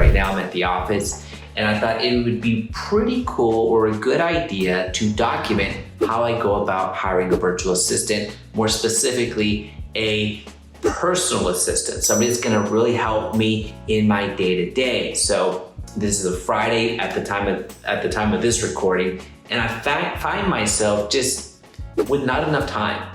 right now I'm at the office, and I thought it would be pretty cool or a good idea to document how I go about hiring a virtual assistant, more specifically a personal assistant, somebody that's gonna really help me in my day-to-day. So this is a Friday at the time of this recording, and I find myself just with not enough time.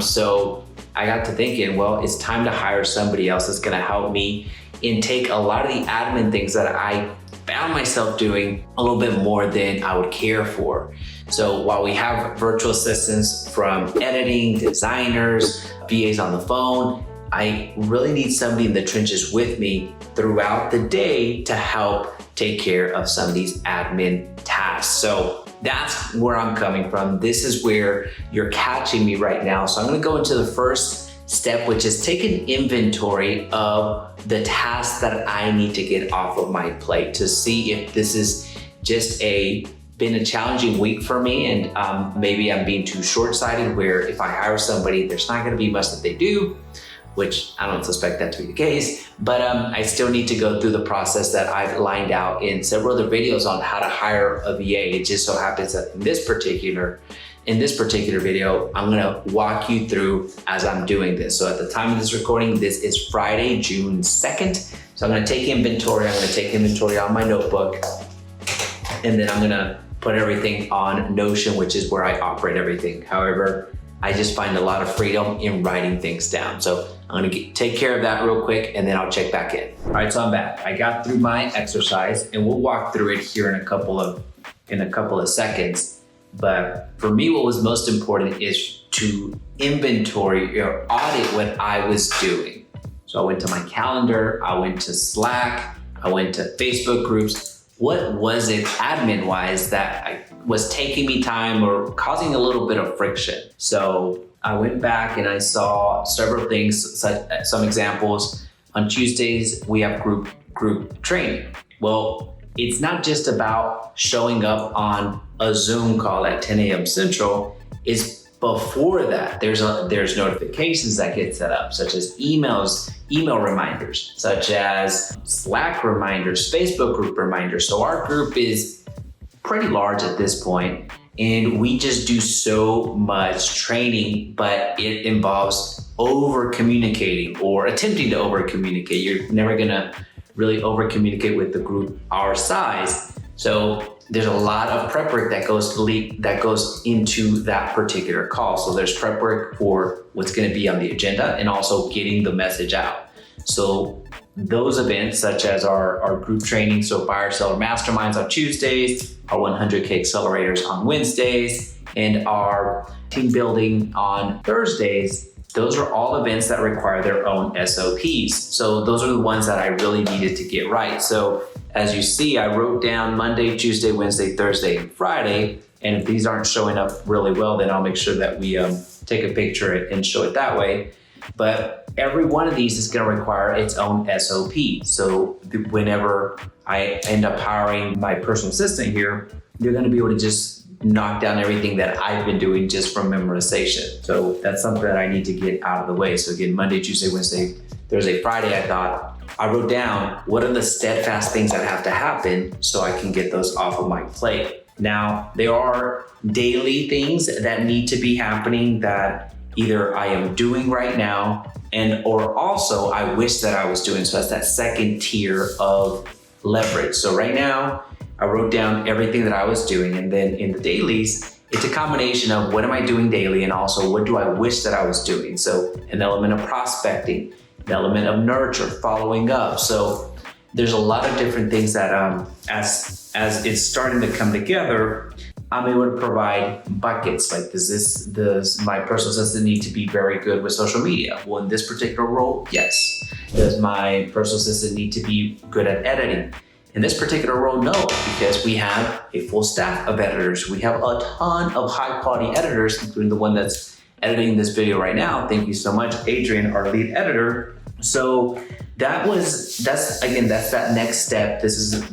So I got to thinking, well, it's time to hire somebody else that's gonna help me and take a lot of the admin things that I found myself doing a little bit more than I would care for. So while we have virtual assistants from editing, designers, VAs on the phone, I really need somebody in the trenches with me throughout the day to help take care of some of these admin tasks. So that's where I'm coming from. This is where you're catching me right now. So I'm gonna go into the first step, which is take an inventory of the tasks that I need to get off of my plate to see if this is just been a challenging week for me, and maybe I'm being too short-sighted where if I hire somebody, there's not gonna be much that they do, which I don't suspect that to be the case, but I still need to go through the process that I've lined out in several other videos on how to hire a VA. It just so happens that in this particular video, I'm gonna walk you through as I'm doing this. So at the time of this recording, this is Friday, June 2nd. So I'm gonna take inventory. I'm gonna take inventory on my notebook, and then I'm gonna put everything on Notion, which is where I operate everything. However, I just find a lot of freedom in writing things down. So I'm gonna take care of that real quick, and then I'll check back in. All right, so I'm back. I got through my exercise, and we'll walk through it here in a couple of seconds. But for me, what was most important is to inventory or audit what I was doing. So I went to my calendar, I went to Slack, I went to Facebook groups. What was it admin-wise that was taking me time or causing a little bit of friction? So I went back and I saw several things, some examples. On Tuesdays, we have group training. Well, it's not just about showing up on a Zoom call at 10 a.m. Central. It's before that, there's notifications that get set up, such as email reminders, such as Slack reminders, Facebook group reminders. So our group is pretty large at this point, and we just do so much training, but it involves over communicating or attempting to over communicate. You're never gonna really over communicate with the group our size. So there's a lot of prep work that goes into that particular call. So there's prep work for what's gonna be on the agenda and also getting the message out. So those events, such as our group training, so buyer seller masterminds on Tuesdays, our 100K accelerators on Wednesdays, and our team building on Thursdays, those are all events that require their own SOPs. So those are the ones that I really needed to get right. So as you see, I wrote down Monday, Tuesday, Wednesday, Thursday, and Friday. And if these aren't showing up really well, then I'll make sure that we take a picture and show it that way. But every one of these is gonna require its own SOP. So whenever I end up hiring my personal assistant here, they're gonna be able to just knock down everything that I've been doing just from memorization. So that's something that I need to get out of the way. So again, Monday, Tuesday, Wednesday, Thursday, Friday, I wrote down what are the steadfast things that have to happen so I can get those off of my plate. Now, there are daily things that need to be happening that either I am doing right now or also I wish that I was doing. So that's that second tier of leverage. So right now, I wrote down everything that I was doing, and then in the dailies, it's a combination of what am I doing daily and also what do I wish that I was doing. So an element of prospecting, an element of nurture, following up. So there's a lot of different things that as it's starting to come together, I'm able to provide buckets. Like does my personal assistant need to be very good with social media? Well, in this particular role, yes. Does my personal assistant need to be good at editing? In this particular role, no, because we have a full staff of editors. We have a ton of high quality editors, including the one that's editing this video right now. Thank you so much, Adrian, our lead editor. So that's that next step. This is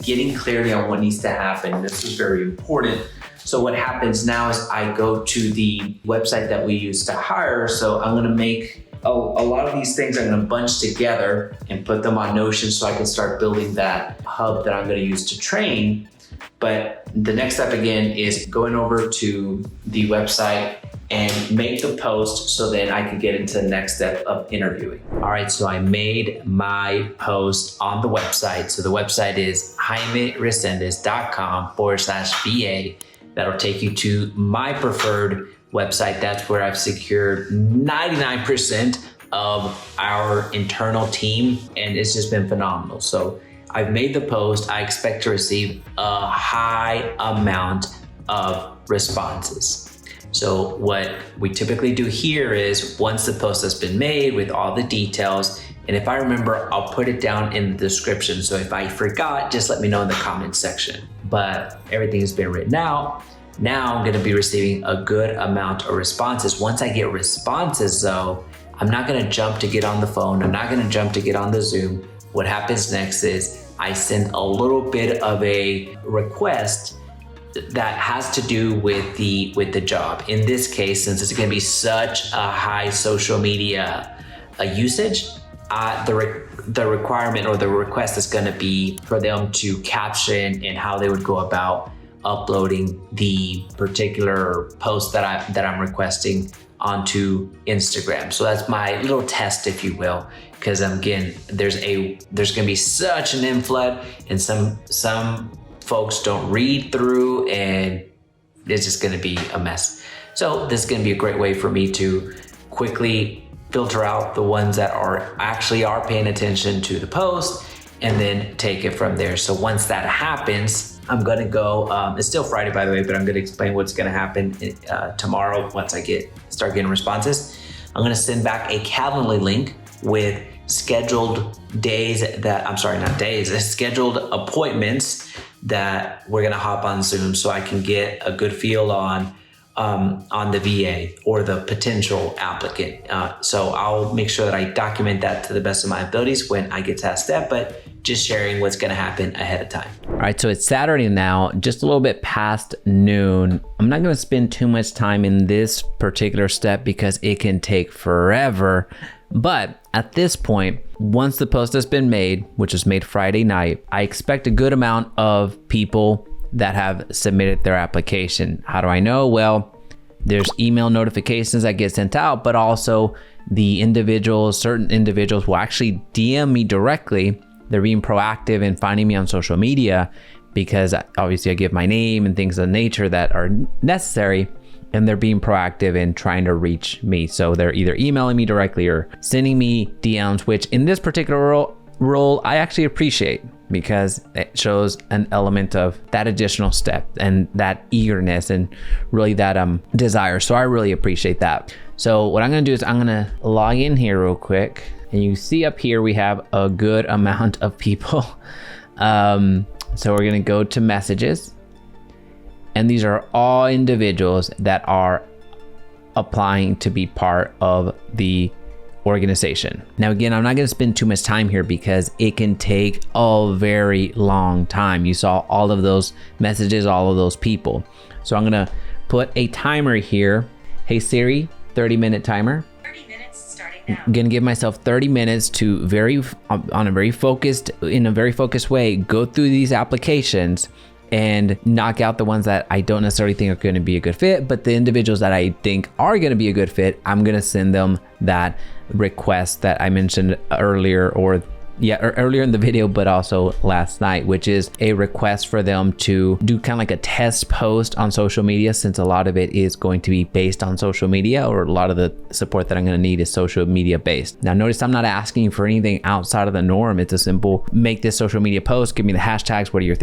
getting clarity on what needs to happen. This is very important. So what happens now is I go to the website that we use to hire. So I'm gonna make a lot of these things I'm going to bunch together and put them on Notion so I can start building that hub that I'm going to use to train. But the next step again is going over to the website and make the post so then I can get into the next step of interviewing. All right, so I made my post on the website. So the website is jaimeresendiz.com/VA. That'll take you to my preferred website. That's where I've secured 99% of our internal team, and it's just been phenomenal. So I've made the post. I expect to receive a high amount of responses. So what we typically do here is once the post has been made with all the details, and if I remember, I'll put it down in the description. So if I forgot, just let me know in the comment section. But everything has been written out. Now I'm gonna be receiving a good amount of responses. Once I get responses though, I'm not gonna jump to get on the phone. I'm not gonna jump to get on the Zoom. What happens next is I send a little bit of a request that has to do with the job. In this case, since it's going to be such a high social media usage, the requirement or the request is going to be for them to caption and how they would go about uploading the particular post that I'm requesting onto Instagram. So that's my little test, if you will, because again, there's going to be such an inflood, and some folks don't read through, and it's just going to be a mess. So this is going to be a great way for me to quickly filter out the ones that are paying attention to the post, and then take it from there. So once that happens, I'm going to go, it's still Friday, by the way, but I'm going to explain what's going to happen tomorrow once I start getting responses. I'm going to send back a Calendly link with scheduled scheduled appointments that we're going to hop on Zoom so I can get a good feel on the VA or the potential applicant. So I'll make sure that I document that to the best of my abilities when I get to that step, but just sharing what's going to happen ahead of time. All right, so it's Saturday now, just a little bit past noon. I'm not going to spend too much time in this particular step because it can take forever. But at this point, once the post has been made, which was made Friday night, I expect a good amount of people that have submitted their application. How do I know? Well, there's email notifications that get sent out, but also certain individuals will actually DM me directly. They're being proactive in finding me on social media because obviously I give my name and things of nature that are necessary, and they're being proactive in trying to reach me. So they're either emailing me directly or sending me DMs, which in this particular role I actually appreciate because it shows an element of that additional step and that eagerness and really that desire. So I really appreciate that. So what I'm gonna do is I'm gonna log in here real quick, and you see up here we have a good amount of people. So we're gonna go to messages, and these are all individuals that are applying to be part of the organization. Now, again, I'm not going to spend too much time here because it can take a very long time. You saw all of those messages, all of those people. So I'm going to put a timer here. Hey Siri, 30-minute timer. 30 minutes starting now. I'm going to give myself 30 minutes to in a very focused way, go through these applications and knock out the ones that I don't necessarily think are going to be a good fit, but the individuals that I think are going to be a good fit, I'm going to send them that request that I mentioned earlier earlier in the video, but also last night, which is a request for them to do kind of like a test post on social media, since a lot of it is going to be based on social media, or a lot of the support that I'm going to need is social media based. Now notice I'm not asking for anything outside of the norm. It's a simple, make this social media post, give me the hashtags, what you're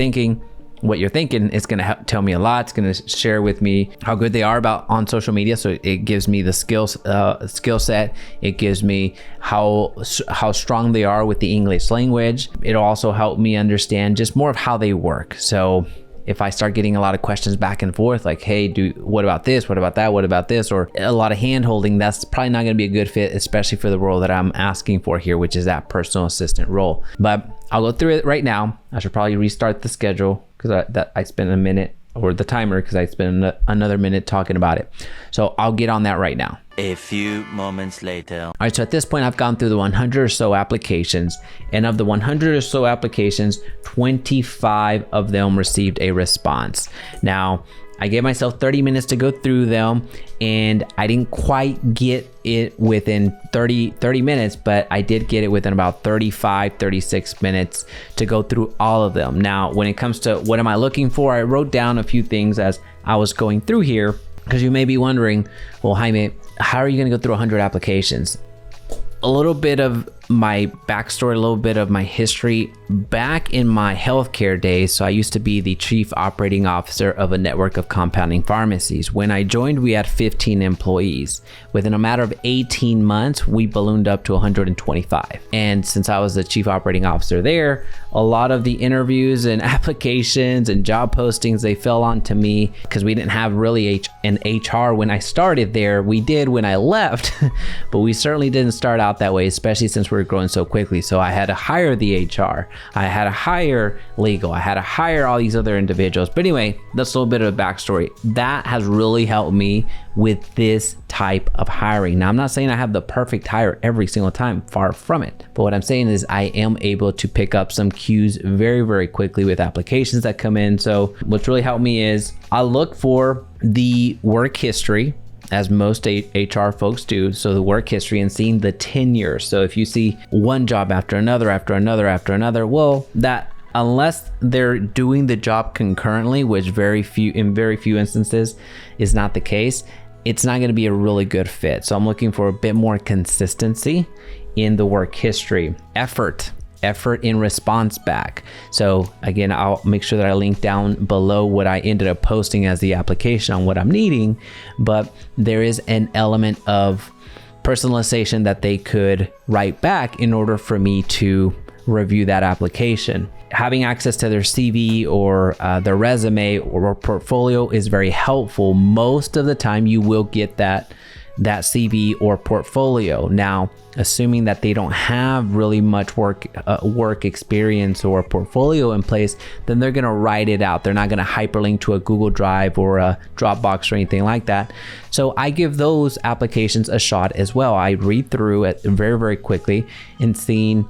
thinking is going to tell me a lot. It's going to share with me how good they are on social media. So it gives me the skill set. It gives me how strong they are with the English language. It'll also help me understand just more of how they work. So if I start getting a lot of questions back and forth, like, hey, what about this? What about that? What about this? Or a lot of hand holding, that's probably not going to be a good fit, especially for the role that I'm asking for here, which is that personal assistant role. But I'll go through it right now. I should probably restart the schedule because I spent a minute or the timer, because I spent another minute talking about it. So I'll get on that right now. A few moments later. All right, so at this point, I've gone through the 100 or so applications, and of the 100 or so applications, 25 of them received a response. Now, I gave myself 30 minutes to go through them, and I didn't quite get it within 30 minutes, but I did get it within about 36 minutes to go through all of them. Now, when it comes to what am I looking for, I wrote down a few things as I was going through here, because you may be wondering, well, Jaime, how are you going to go through 100 applications? A little bit of my backstory, a little bit of my history. Back in my healthcare days, so I used to be the chief operating officer of a network of compounding pharmacies. When I joined, we had 15 employees. Within a matter of 18 months, we ballooned up to 125. And since I was the chief operating officer there, a lot of the interviews and applications and job postings, they fell onto me, because we didn't have really an HR when I started there. We did when I left, but we certainly didn't start out that way, especially since we're growing so quickly. So I had to hire the HR, I had to hire legal, I had to hire all these other individuals. But anyway, that's a little bit of a backstory. That has really helped me with this type of hiring. Now, I'm not saying I have the perfect hire every single time, far from it. But what I'm saying is I am able to pick up some cues very, very quickly with applications that come in. So what's really helped me is I look for the work history, as most HR folks do. So the work history and seeing the tenure. So if you see one job after another, well, that unless they're doing the job concurrently, which in very few instances is not the case, it's not going to be a really good fit. So I'm looking for a bit more consistency in the work history. Effort in response back. So again, I'll make sure that I link down below what I ended up posting as the application on what I'm needing, but there is an element of personalization that they could write back in order for me to review that application. Having access to their CV or their resume or portfolio is very helpful. Most of the time you will get that CV or portfolio. Now, assuming that they don't have really much work experience or portfolio in place, then they're going to write it out. They're not going to hyperlink to a Google Drive or a Dropbox or anything like that. So I give those applications a shot as well. I read through it very, very quickly and seeing,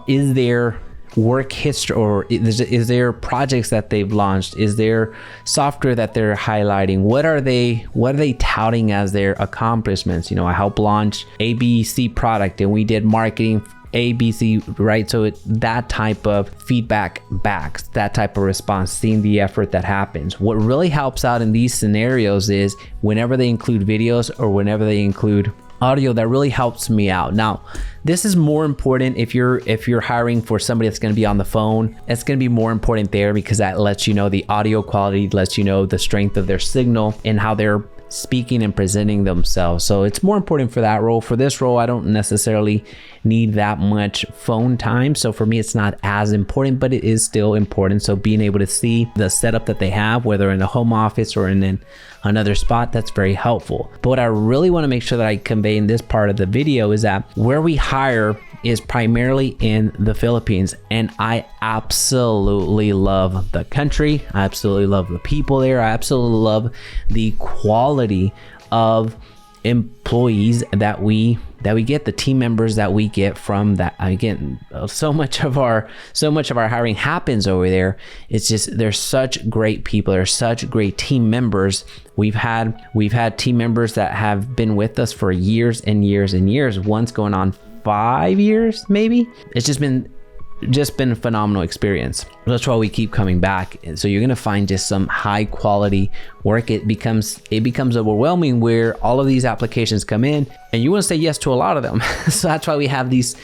is there work history, or is there projects that they've launched? Is there software that they're highlighting? What are they touting as their accomplishments? I helped launch ABC product and we did marketing ABC, right? So that type of feedback backs, that type of response, seeing the effort that happens. What really helps out in these scenarios is whenever they include videos or whenever they include audio, that really helps me out. Now, this is more important if you're hiring for somebody that's going to be on the phone. It's going to be more important there, because that lets you know the audio quality, lets you know the strength of their signal and how they're speaking and presenting themselves. So it's more important for that role. For this role, I don't necessarily need that much phone time. So for me, it's not as important, but it is still important. So being able to see the setup that they have, whether in a home office or in another spot, that's very helpful. But what I really want to make sure that I convey in this part of the video is that where we hire is primarily in the Philippines, and I absolutely love the country. I absolutely love the people there. I absolutely love the quality of employees that we get, the team members that we get from that. Again, so much of our hiring happens over there. It's just, they're such great people. They're such great team members. We've had team members that have been with us for years and years and years. One's going on 5 years, maybe. It's just been a phenomenal experience. That's why we keep coming back. And so you're going to find just some high quality work. It becomes overwhelming where all of these applications come in and you want to say yes to a lot of them. So that's why we have these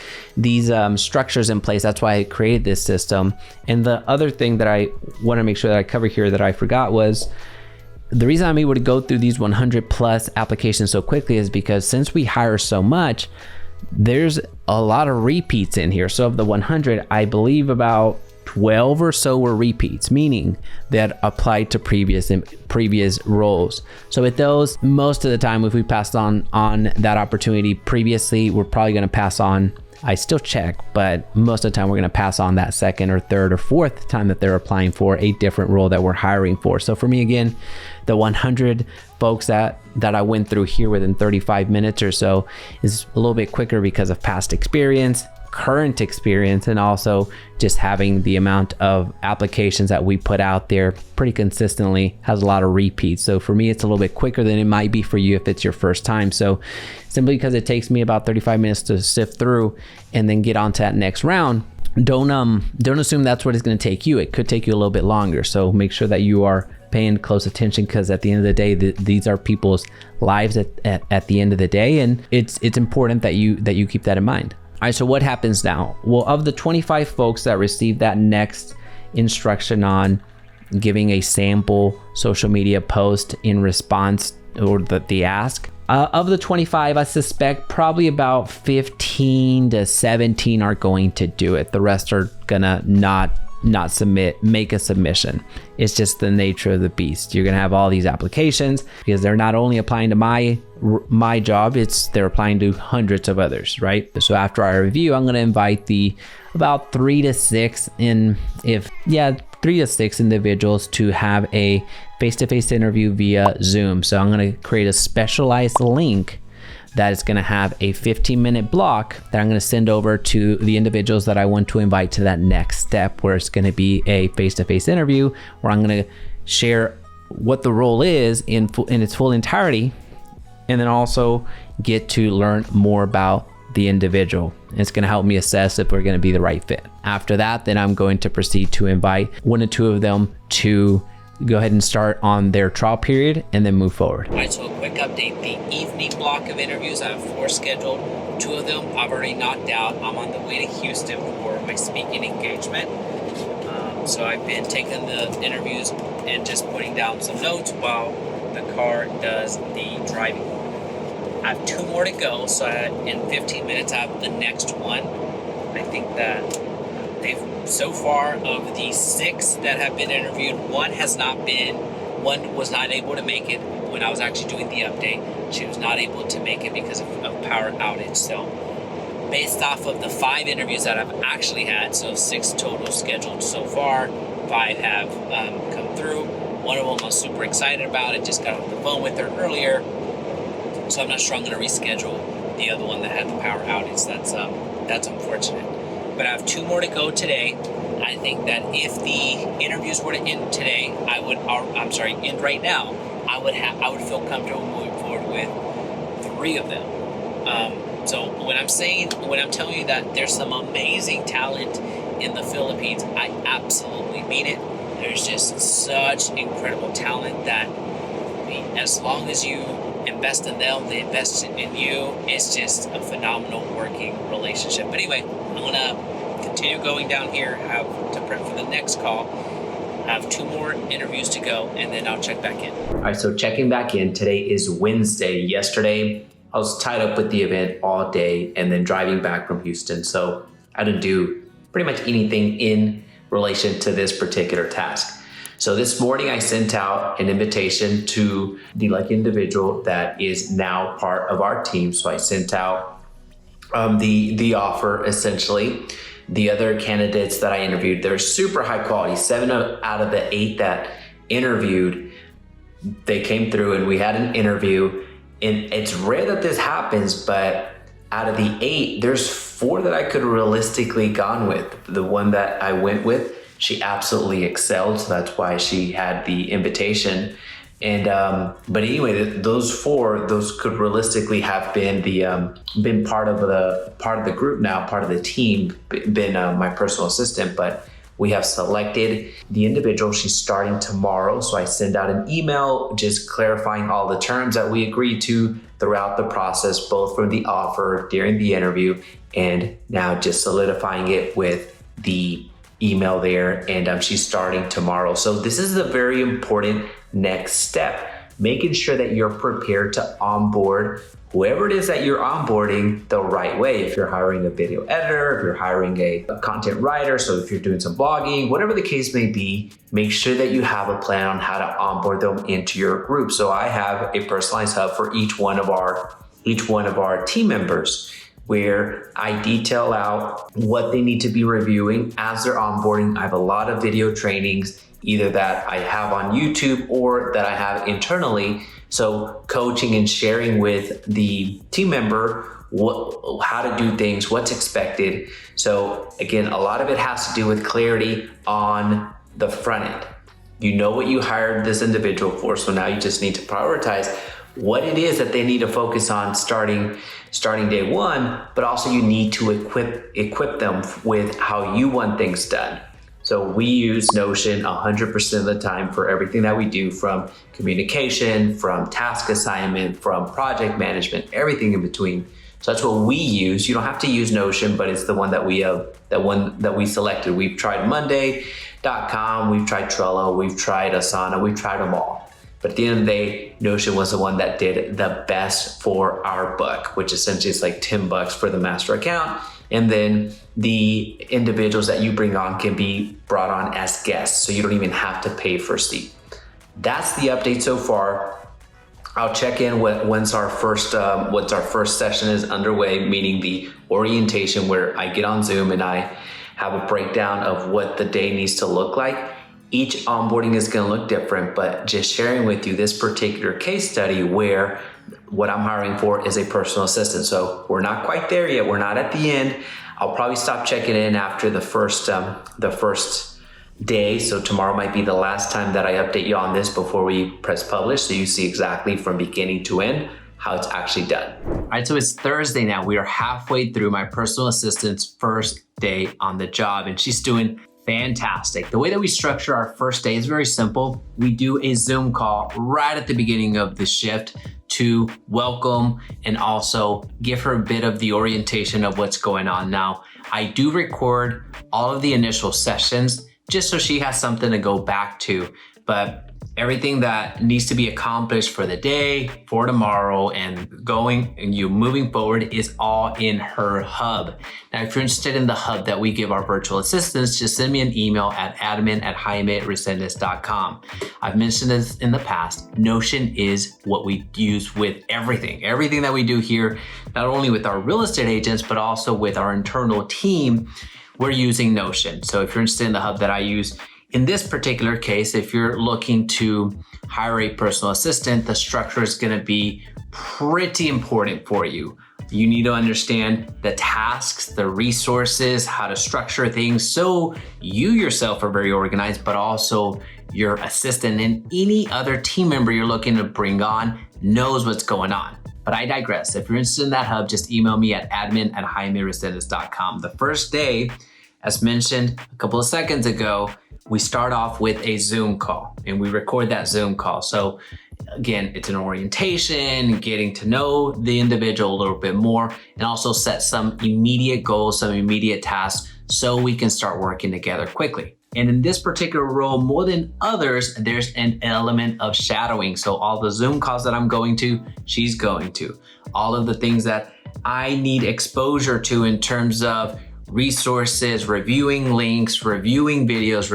structures in place. That's why I created this system. And the other thing that I want to make sure that I cover here that I forgot was, the reason I'm able to go through these 100 plus applications so quickly is because since we hire so much, there's a lot of repeats in here. So of the 100, I believe about 12 or so were repeats, meaning that applied to previous roles. So with those, most of the time, if we passed on that opportunity previously, we're probably going to pass on I still check, but most of the time we're going to pass on that second or third or fourth time that they're applying for a different role that we're hiring for. So for me, again, the 100 folks that I went through here within 35 minutes or so is a little bit quicker because of past experience, current experience, and also just having the amount of applications that we put out there pretty consistently has a lot of repeats. So for me, it's a little bit quicker than it might be for you if it's your first time. So simply because it takes me about 35 minutes to sift through and then get on to that next round, don't assume that's what it's going to take you. It could take you a little bit longer. So make sure that you are paying close attention, because at the end of the day, these are people's lives at the end of the day, and it's important that you keep that in mind. All right, so what happens now? Well, of the 25 folks that received that next instruction on giving a sample social media post in response or the ask, of the 25, I suspect probably about 15 to 17 are going to do it. The rest are gonna not make a submission. It's just the nature of the beast. You're gonna have all these applications because they're not only applying to my job, they're applying to hundreds of others, right? So after our review, I'm gonna invite about 3 to 6 individuals to have a face-to-face interview via Zoom. So I'm gonna create a specialized link that is going to have a 15-minute block that I'm going to send over to the individuals that I want to invite to that next step, where it's going to be a face-to-face interview where I'm going to share what the role is in its full entirety, and then also get to learn more about the individual. It's going to help me assess if we're going to be the right fit. After that, then I'm going to proceed to invite 1 or 2 of them to go ahead and start on their trial period and then move forward. All right, so a quick update. The evening block of interviews, I have 4 scheduled. 2 of them I've already knocked out. I'm on the way to Houston for my speaking engagement. So I've been taking the interviews and just putting down some notes while the car does the driving. I have 2 more to go, so in 15 minutes I have the next one. I think that so far of the 6 that have been interviewed, one was not able to make it when I was actually doing the update. She was not able to make it because of power outage. So based off of the 5 interviews that I've actually had, so 6 total scheduled so far, 5 have come through. One of them I was super excited about. I just got off the phone with her earlier, so I'm not sure I'm going to reschedule the other one that had the power outage. That's unfortunate. But I have 2 more to go today. I think that if the interviews were to end today, end right now, I would feel comfortable moving forward with 3 of them. So when I'm telling you that there's some amazing talent in the Philippines, I absolutely mean it. There's just such incredible talent that as long as you invest in them, they invest in you. It's just a phenomenal working relationship. But anyway, I'm gonna continue going down here, have to prep for the next call. I have 2 more interviews to go, and then I'll check back in. All right, so checking back in. Today is Wednesday. Yesterday, I was tied up with the event all day and then driving back from Houston. So I didn't do pretty much anything in relation to this particular task. So this morning I sent out an invitation to the individual that is now part of our team. So I sent out the offer essentially. The other candidates that I interviewed, they're super high quality. 7 out of the 8 that interviewed, they came through and we had an interview. And it's rare that this happens, but out of the 8, there's 4 that I could realistically gone with. The one that I went with, she absolutely excelled, so that's why she had the invitation. And but anyway, those 4, those could realistically have been been part of the group now, part of the team, been my personal assistant. But we have selected the individual. She's starting tomorrow, so I send out an email just clarifying all the terms that we agreed to throughout the process, both from the offer, during the interview, and now just solidifying it with the email there. And she's starting tomorrow. So this is a very important next step, making sure that you're prepared to onboard whoever it is that you're onboarding the right way. If you're hiring a video editor, if you're hiring a content writer, so if you're doing some blogging, whatever the case may be, make sure that you have a plan on how to onboard them into your group. So I have a personalized hub for each one of our team members. where I detail out what they need to be reviewing as they're onboarding. I have a lot of video trainings, either that I have on YouTube or that I have internally. So coaching and sharing with the team member how to do things, what's expected. So again, a lot of it has to do with clarity on the front end. You know what you hired this individual for, so now you just need to prioritize what it is that they need to focus on starting day one, but also you need to equip them with how you want things done. So we use Notion 100% of the time for everything that we do, from communication, from task assignment, from project management, everything in between. So that's what we use. You don't have to use Notion, but it's the one that we selected. We've tried Monday.com, we've tried Trello, we've tried Asana, we've tried them all. But at the end of the day, Notion was the one that did the best for our book, which essentially is like $10 for the master account. And then the individuals that you bring on can be brought on as guests, so you don't even have to pay for a seat. That's the update so far. I'll check in once our first session is underway, meaning the orientation, where I get on Zoom and I have a breakdown of what the day needs to look like. Each onboarding is going to look different, but just sharing with you this particular case study where what I'm hiring for is a personal assistant. So we're not quite there yet. We're not at the end. I'll probably stop checking in after the first day. So tomorrow might be the last time that I update you on this before we press publish, so you see exactly from beginning to end how it's actually done. All right, so it's Thursday now. We are halfway through my personal assistant's first day on the job, and she's doing fantastic. The way that we structure our first day is very simple. We do a Zoom call right at the beginning of the shift to welcome and also give her a bit of the orientation of what's going on. Now, I do record all of the initial sessions just so she has something to go back to, but everything that needs to be accomplished for the day, for tomorrow, and moving forward is all in her hub. Now, if you're interested in the hub that we give our virtual assistants, just send me an email at admin@Jaime@Resendiz.com. I've mentioned this in the past. Notion is what we use with everything that we do here, not only with our real estate agents, but also with our internal team. We're using Notion. So if you're interested in the hub that I use, in this particular case, if you're looking to hire a personal assistant, the structure is going to be pretty important for you. You need to understand the tasks, the resources, how to structure things so you yourself are very organized, but also your assistant and any other team member you're looking to bring on knows what's going on. But I digress. If you're interested in that hub, just email me at admin@Jaime.com. The first day, as mentioned a couple of seconds ago, we start off with a Zoom call and we record that Zoom call. So again, it's an orientation, getting to know the individual a little bit more, and also set some immediate goals, some immediate tasks so we can start working together quickly. And in this particular role, more than others, there's an element of shadowing. So all the Zoom calls that I'm going to, she's going to. All of the things that I need exposure to in terms of resources, reviewing links, reviewing videos,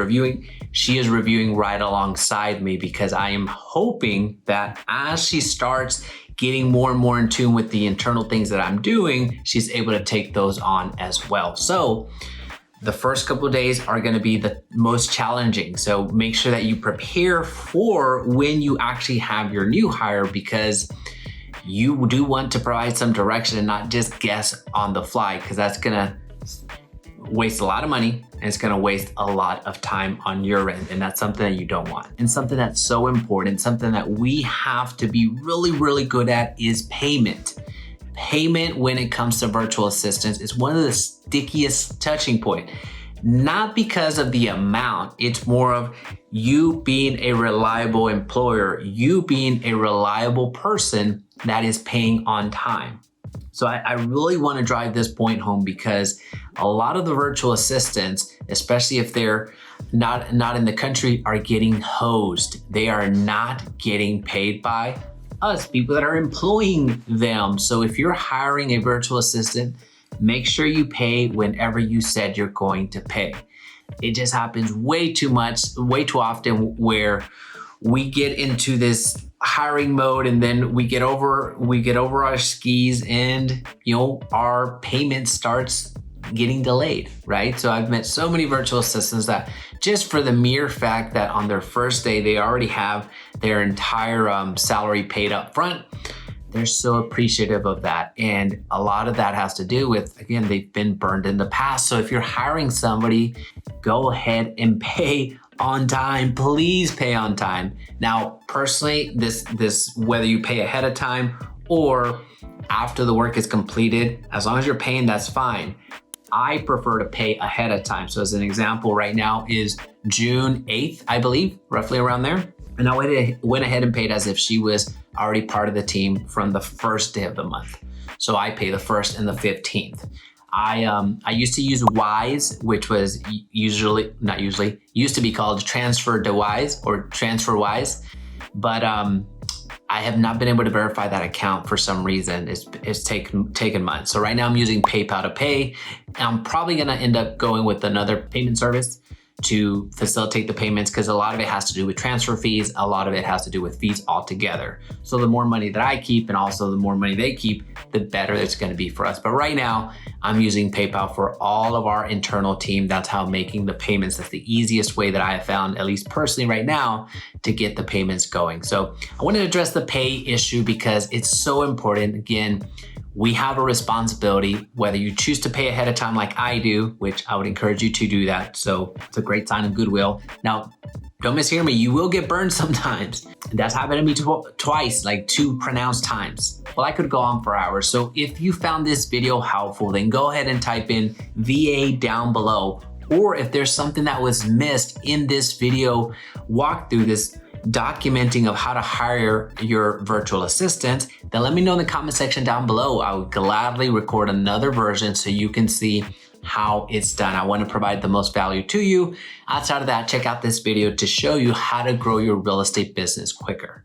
she is reviewing right alongside me, because I am hoping that as she starts getting more and more in tune with the internal things that I'm doing, she's able to take those on as well. So the first couple of days are going to be the most challenging. So make sure that you prepare for when you actually have your new hire, because you do want to provide some direction and not just guess on the fly, because that's going to waste a lot of money and it's going to waste a lot of time on your end. And that's something that you don't want. And something that's so important, something that we have to be really, really good at is payment. Payment when it comes to virtual assistants is one of the stickiest touching point. Not because of the amount, it's more of you being a reliable employer, you being a reliable person that is paying on time. So I really want to drive this point home, because a lot of the virtual assistants, especially if they're not in the country, are getting hosed. They are not getting paid by us, people that are employing them. So if you're hiring a virtual assistant, make sure you pay whenever you said you're going to pay. It just happens way too often where we get into this hiring mode, and then we get over our skis, and our payment starts getting delayed, right? So I've met so many virtual assistants that just for the mere fact that on their first day they already have their entire salary paid up front, they're so appreciative of that. And a lot of that has to do with, again, they've been burned in the past. So if you're hiring somebody, go ahead and pay on time. Please pay on time. Now, personally, this whether you pay ahead of time or after the work is completed, as long as you're paying, that's fine. I prefer to pay ahead of time. So as an example, right now is June 8th, I believe, roughly around there. And I went ahead and paid as if she was already part of the team from the first day of the month. So I pay the 1st and the 15th. I used to use Wise, which was used to be called Transfer to Wise or Transfer Wise. But I have not been able to verify that account for some reason. It's taken months. So right now I'm using PayPal to pay. I'm probably gonna end up going with another payment service to facilitate the payments, because a lot of it has to do with transfer fees. A lot of it has to do with fees altogether. So the more money that I keep and also the more money they keep, the better it's going to be for us. But right now I'm using PayPal for all of our internal team. That's how making the payments, that's the easiest way that I have found, at least personally right now, to get the payments going. So I want to address the pay issue because it's so important. Again, we have a responsibility, whether you choose to pay ahead of time like I do, which I would encourage you to do that. So it's a great sign of goodwill. Now, don't mishear me, you will get burned sometimes. That's happened to me twice, like 2 pronounced times. Well, I could go on for hours. So if you found this video helpful, then go ahead and type in VA down below. Or if there's something that was missed in this video walkthrough, this documenting of how to hire your virtual assistant, then let me know in the comment section down below. I would gladly record another version so you can see how it's done. I want to provide the most value to you. Outside of that, check out this video to show you how to grow your real estate business quicker.